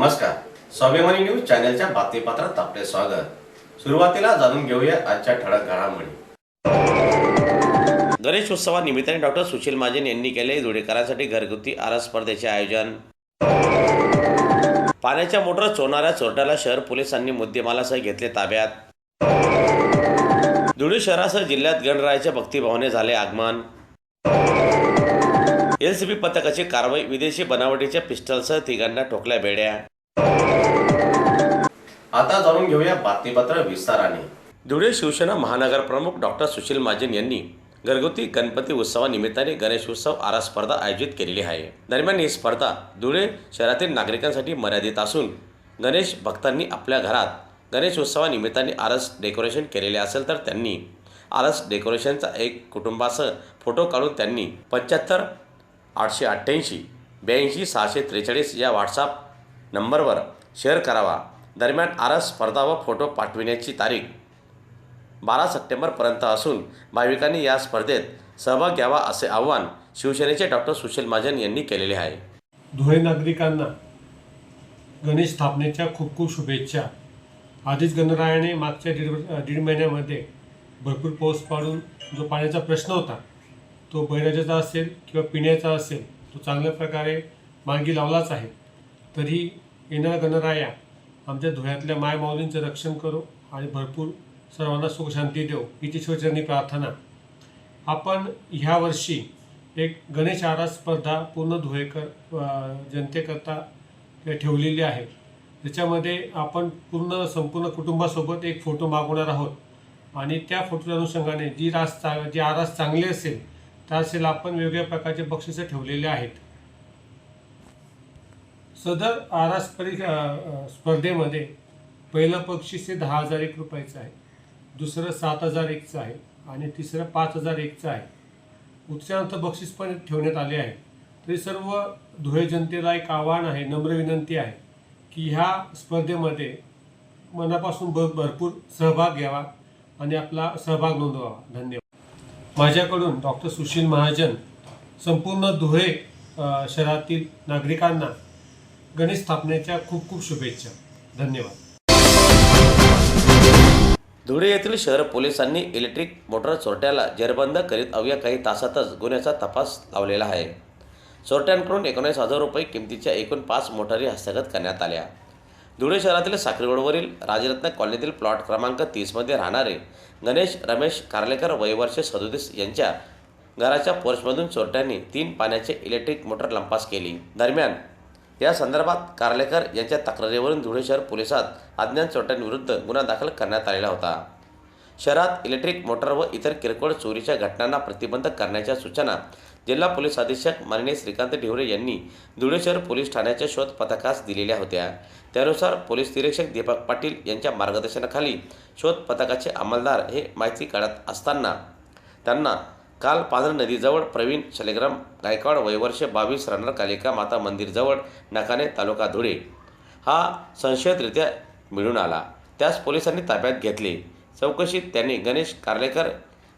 नमस्कार, स्वाभिमानी न्यूज चॅनलच्या बातमीपत्रात आपले स्वागत। सुरुवातीला जाणून घेऊया आजच्या ठळक घडामोडी। गणेशोत्सवानिमित्ताने डॉक्टर सुशील महाजन यांनी केले धुळेकरांसाठी घरगुती आरस स्पर्धेचे आयोजन। पाण्याच्या मोटर चोरणाऱ्या चोरट्याला शहर पोलिसांनी मुद्देमालासह घेतले ताब्यात। धुळे शहरासह जिल्ह्यात गणरायाच्या भक्तिभावाने झाले आगमन। एलसीबी पथकाची कारवाई, विदेशी बनावटीच्या पिस्टलसह तिघांना ठोकल्या बेड्या। आता जाणून घेऊया बातमीपत्र विस्ताराने। धुळे शिवसेना महानगर प्रमुख डॉक्टर सुशील महाजन यांनी घरगुती गणपती उत्सवानिमित्ताने गणेशोत्सव आरस स्पर्धा आयोजित केलेली आहे। दरम्यान ही स्पर्धा धुळे शहरातील नागरिकांसाठी मर्यादित असून गणेश भक्तांनी आपल्या घरात गणेशोत्सवानिमित्ताने आरस डेकोरेशन केलेले असेल तर त्यांनी आरस डेकोरेशनचा एक कुटुंबासह फोटो काढून त्यांनी 75 888 82 643 या व्हॉट्सअप नंबरवर शेअर करावा। दरम्यान आरस स्पर्धा व फोटो पाठविण्याची तारीख 12 सप्टेंबरपर्यंत असून भाविकांनी या स्पर्धेत सहभाग घ्यावा असे आवाहन शिवसेनेचे डॉक्टर सुशील महाजन यांनी केलेले आहे। धुळे नागरिकांना गणेश स्थापनेच्या खूप खूप शुभेच्छा। आधीच गणरायाने मागच्या दीड महिन्यामध्ये भरपूर पाऊस पाडून जो पाण्याचा प्रश्न होता तो बैराजाचा असेल किंवा पिण्याचा असेल तो चांगल्या प्रकारे मार्गी लावलाच आहे। तरी येणारा गणराया आमच्या धुळ्यातल्या मायमाऊलींचं रक्षण करो आणि भरपूर सर्वांना सुखशांती देव हीच ईश्वरचरणी प्रार्थना। आपण ह्या वर्षी एक गणेश आरस स्पर्धा पूर्ण धुळेकर जनतेकरता ठेवलेली आहे। त्याच्यामध्ये आपण संपूर्ण कुटुंबासोबत एक फोटो मागवणार आहोत आणि त्या फोटोच्या अनुषंगाने जी आरस चांगली असेल त्या असेल आपण वेगवेगळ्या प्रकारचे बक्षिसं ठेवलेले आहेत। सदर आरस स्पर्धेमध्ये पहिलं बक्षीस हे 10,001 रुपयाचं आहे, दुसरं 7,001चं आहे आणि तिसरं 5,001चं आहे। उत्साहानंतर बक्षीस पण ठेवण्यात आले आहे। तरी सर्व धुळे जनतेला एक आव्हान आहे, नम्र विनंती आहे की ह्या स्पर्धेमध्ये मनापासून भरपूर सहभाग घ्यावा आणि आपला सहभाग नोंदवावा। धन्यवाद। माझ्याकडून डॉक्टर सुशील महाजन संपूर्ण धुळे शहरातील नागरिकांना गणेश स्थापनेच्या खूप खूप शुभेच्छा। धन्यवाद। धुळे येथील शहर पोलिसांनी इलेक्ट्रिक मोटर चोरट्याला जेरबंद करीत अवघ्या काही तासातच गुन्ह्याचा तपास लावलेला आहे। चोरट्यांकडून 19,000 रुपये किमतीच्या एकूण 5 मोटारी हस्तगत करण्यात आल्या। धुळे शहरातील साखरी रोडवरील राजरत्न कॉलनीतील प्लॉट क्रमांक 30 मध्ये राहणारे गणेश रमेश कार्लेकर वय वर्ष 37 यांच्या घराच्या पोर्चमधून चोरट्यांनी 3 पाण्याचे इलेक्ट्रिक मोटर लंपास केली। दरम्यान या संदर्भात कार्लेकर यांच्या तक्रारीवरून धुळे शहर पोलिसात अज्ञात चोरट्यांविरुद्ध गुन्हा दाखल करण्यात आलेला होता। शहरात इलेक्ट्रिक मोटर व इतर किरकोळ चोरीच्या घटनांना प्रतिबंध करण्याच्या सूचना जिल्हा पोलीस अधीक्षक माननीय श्रीकांत ढिवरे यांनी धुळे शहर पोलीस ठाण्याच्या शोध पथकास दिलेल्या होत्या। त्यानुसार पोलीस निरीक्षक दीपक पाटील यांच्या मार्गदर्शनाखाली शोध पथकाचे अंमलदार हे माहिती काढत असताना त्यांना काल पांढर नदीजवळ प्रवीण शालिग्राम गायकवाड वय वर्ष 22 राहणार कालिका माता मंदिरजवळ नकाने तालुका धुळे हा संशयितरित्या मिळून आला। त्यास पोलिसांनी ताब्यात घेतले। चौकशीत त्यांनी गणेश कार्लेकर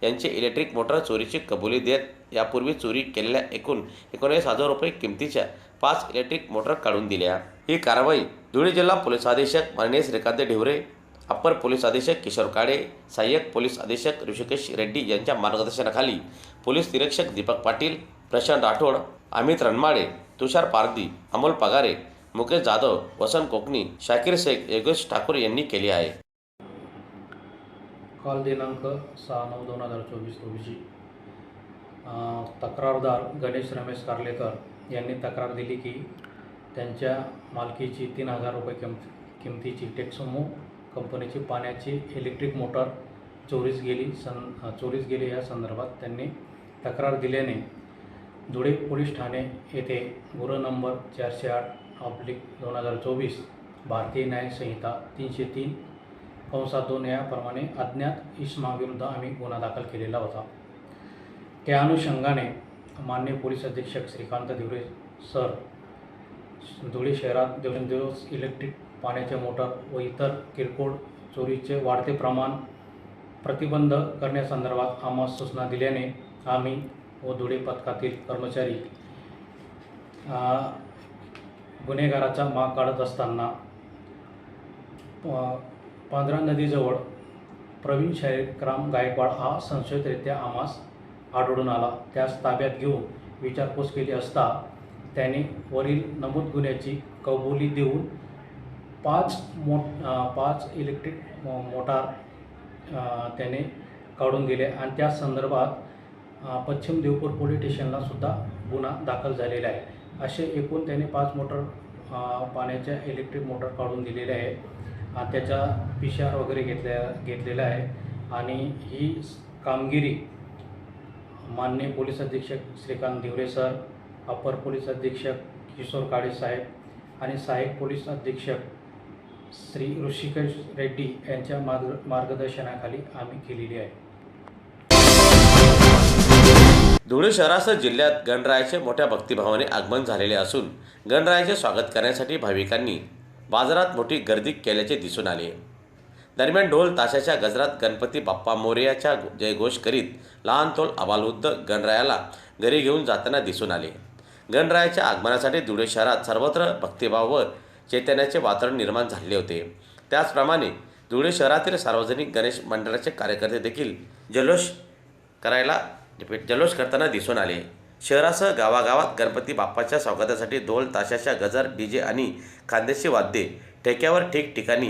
यांचे इलेक्ट्रिक मोटर चोरीची कबुली देत यापूर्वी चोरी केलेल्या एकूण 19,000 रुपये किमतीच्या 5 इलेक्ट्रिक मोटर काढून दिल्या। ही कारवाई धुळे जिल्हा पोलीस अधीक्षक माननीय श्रीकांत ढिवरे, अप्पर पोलीस अधीक्षक किशोर काळे, सहाय्यक पोलीस अधीक्षक ऋषिकेश रेड्डी यांच्या मार्गदर्शनाखाली पोलीस निरीक्षक दीपक पाटील, प्रशांत राठोड, अमित रणमाळे, तुषार पारदी, अमोल पगारे, मुकेश जाधव, वसंत कोकणी, शाकीर शेख, योगेश ठाकूर यांनी केली आहे। काल दिनांक 6/9/2024 रोजी तक्रारदार गणेश रमेश कार्लेकर यांनी तक्रार दिली की त्यांच्या मालकीची 3,000 रुपये किमतीची टेक्सोमो कंपनीची पाण्याची इलेक्ट्रिक मोटर चोरीस गेली या संदर्भात त्यांनी तक्रार दिल्याने धुळे पोलीस ठाणे येथे गुन्हा नंबर 408/2024 भारतीय न्याय संहिता 303(2) याप्रमाणे अज्ञात इसमाविरुद्ध आम्ही गुन्हा दाखल केलेला होता। त्या अनुषंगाने माननीय पोलीस अधीक्षक श्रीकांत ढिवरे सर धुळे शहरात दिवसेंदिवस इलेक्ट्रिक पाण्याचे मोटर व इतर किरकोळ चोरीचे वाढते प्रमाण प्रतिबंध करण्यासंदर्भात आम्हाला सूचना दिल्याने आम्ही व धुळे पथकातील कर्मचारी गुन्हेगाराचा माग काढत असताना पांढरा नदीजवळ प्रवीण शालिग्राम गायकवाड हा संशयितरित्या आम्हास आढळून आला. त्यास ताब्यात घेऊन विचारपूस केली असता त्याने वरील नमूद गुन्ह्याची कबुली देऊन 5 इलेक्ट्रिक मोटार त्याने काढून दिले आणि त्या संदर्भात पश्चिम देवपूर पोलीस स्टेशनला सुद्धा गुन्हा दाखल झालेला आहे. असे एकूण त्याने 5 मोटर पाण्याच्या इलेक्ट्रिक मोटर काढून दिलेले आहे. त्याचा PCR वगैरे घेतलेला आहे आणि ही कामगिरी माननीय पोलीस अधीक्षक श्रीकांत धिवरे सर, अपर पोलीस अधीक्षक किशोर काळे साहेब आणि सहाय्यक पोलीस अधीक्षक श्री ऋषिकेश रेड्डी यांच्या मार्गदर्शनाखाली आम्ही केलेली आहे. धुळे शहरासह जिल्ह्यात गणरायाचे मोठ्या भक्तिभावाने आगमन झालेले असून गणरायाचे स्वागत करण्यासाठी भाविकांनी बाजारात मोठी गर्दी केल्याचे दिसून आले. दरम्यान ढोल ताशाच्या गजरात गणपती बाप्पा मोरयाचा जयघोष करीत लहान थोर आबालवृद्ध गणरायाला घरी घेऊन जाताना दिसून आले. गणरायाच्या आगमनासाठी धुळे शहरात सर्वत्र भक्तिभाव व चैतन्याचे वातावरण निर्माण झाले होते. त्याचप्रमाणे धुळे शहरातील सार्वजनिक गणेश मंडळाचे कार्यकर्ते देखील जल्लोष करताना दिसून आले. शहरासह गावागावात गणपती बाप्पाच्या स्वागतासाठी ढोल ताशाच्या गजर DJ आणि खांद्याची वाद्ये ठेक्यावर ठिकठिकाणी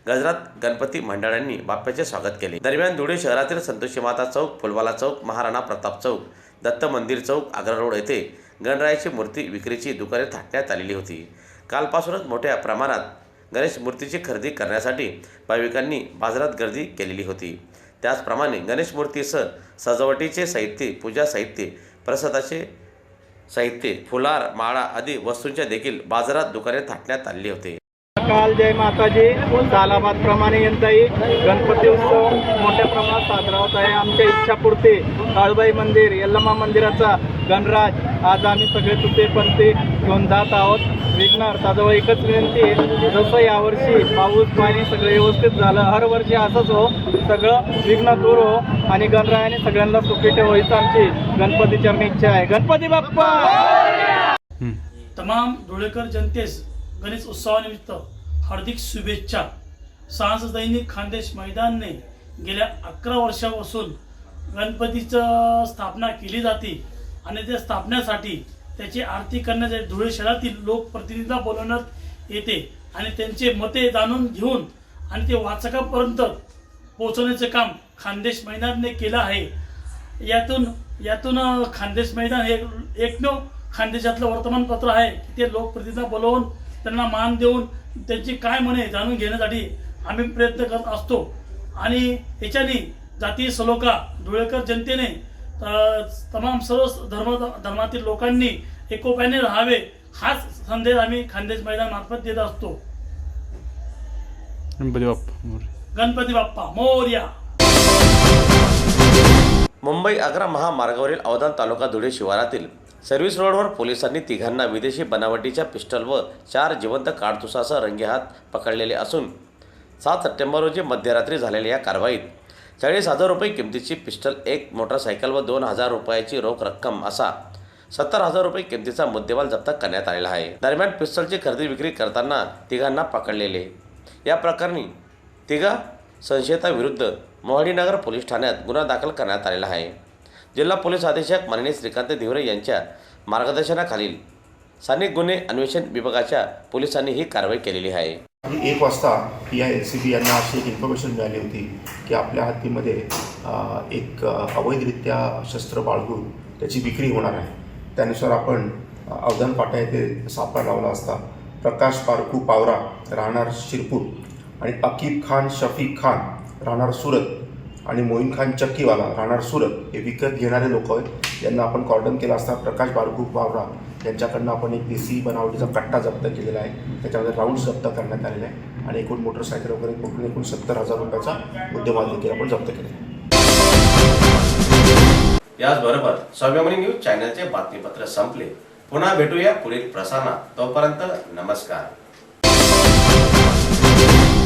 गजरात गणपती मंडळांनी बाप्पाचे स्वागत केले. दरम्यान धुळे शहरातील संतोषी माता चौक, फुलवाला चौक, महाराणा प्रताप चौक, दत्त मंदिर चौक, आग्रा रोड येथे गणरायाची मूर्ती विक्रीची दुकाने थाटण्यात आलेली होती. कालपासूनच मोठ्या प्रमाणात गणेश मूर्तीची खरेदी करण्यासाठी भाविकांनी बाजारात गर्दी केलेली होती. त्याचप्रमाणे गणेश मूर्तीसह सजावटीचे साहित्य, पूजा साहित्य, प्रसादाचे साहित्य, फुलार, माळा आदी वस्तूंच्या देखील बाजारात दुकाने थाटण्यात आलेली होते. काल जय माताजी सालाबाद प्रमाणे यंदाही गणपती उत्सव मोठ्या प्रमाणात साजरा होत आहे. आमच्या इच्छापूर्ती काळूबाई मंदिर, यल्लमा मंदिराचा गणराज आज आम्ही सगळे तुटे पंथी घेऊन जात आहोत. विघ्नहर्ताजवळ एकच विनंती आहे, जसं यावर्षी पाऊस पाणी सगळं व्यवस्थित झालं, हर वर्षी असंच हो, सगळं विघ्न दूर हो आणि गणरायाने सगळ्यांना सुखी ठेव हीच आमची गणपती चरणी इच्छा आहे. गणपती बाप्पा. तमाम धुळेकर जनतेस गणेश उत्सवानिमित्त हार्दिक शुभेच्छा. सांस दैनिक खानदेश मैदानने गेल्या 11 वर्षापासून गणपतीचं स्थापना केली जाते आणि त्या स्थापनेसाठी त्याची आरती करण्यासाठी धुळे शहरातील लोकप्रतिनिधींना बोलवण्यात येते आणि त्यांचे मते जाणून घेऊन आणि ते वाचकापर्यंत पोहोचवण्याचे काम खानदेश मैदानने केलं आहे. यातून खानदेश मैदान हे एकमेव खानदेशातलं वर्तमानपत्र आहे की ते लोकप्रतिनिधींना बोलवून त्यांना मान देऊन त्यांची काय मने जाणून घेण्यासाठी आम्ही प्रयत्न करत असतो आणि याच्याने जातीय सलोखा धुळेकर जनतेने तमाम सर्व धर्मातील लोकांनी एकोप्याने राहावे हाच संदेश आम्ही खानदेश मैदान मार्फत देत असतो. गणपती बाप्पा मोरया. मुंबई आग्रा महामार्गावरील अवधान तालुका धुळे शिवारातील सर्व्हिस रोडवर पोलिसांनी तिघांना विदेशी बनावटीच्या पिस्टल व 4 जिवंत काडतुसासह रंगेहात पकडलेले असून 7 सप्टेंबर रोजी मध्यरात्री झालेल्या या कारवाईत 40,000 रुपये किमतीची पिस्टल, 1 मोटरसायकल व 2,000 रुपयाची रोख रक्कम असा 70,000 रुपये किमतीचा मुद्देमाल जप्त करण्यात आलेला आहे. दरम्यान पिस्टलची खरेदी विक्री करताना तिघांना पकडलेले. या प्रकरणी तिघा संशयितांविरुद्ध मोहाडीनगर पोलीस ठाण्यात गुन्हा दाखल करण्यात आलेला आहे. जिल्हा पोलीस अधीक्षक माननीय श्रीकांत धिवरे यांच्या मार्गदर्शनाखालील स्थानिक गुन्हे अन्वेषण विभागाच्या पोलिसांनी ही कारवाई केलेली आहे. 1 वाजता या LCB यांना अशी एक इन्फॉर्मेशन मिळाली होती की आपल्या हद्दीमध्ये एक अवैधरित्या शस्त्र बाळगून त्याची विक्री होणार आहे. त्यानुसार आपण अवधान फाटा येथे सापळा लावला असता प्रकाश पारखू पावरा राहणार शिरपूर आणि अकीब खान शफीक खान राहणार सुरत आणि मोईन खान चक्कीवाला राहणार सुरत हे विकत घेणारे लोक आहेत. यांना आपण कॉर्डन केला असता प्रकाश बारकू पावरा यांच्याकडनं आपण एक देशी बनावटीचा कट्टा जप्त केलेला आहे. त्याच्यामध्ये राऊंड जप्त करण्यात आलेला आहे आणि एकूण मोटरसायकल वगैरे पकडून एकूण 70,000 रुपयाचा मुद्देमाल देखील आपण जप्त केला. याचबरोबर स्वाभिमानी न्यूज चॅनलचे बातमीपत्र संपले. पुन्हा भेटूया पुढील प्रसारणात. तोपर्यंत नमस्कार.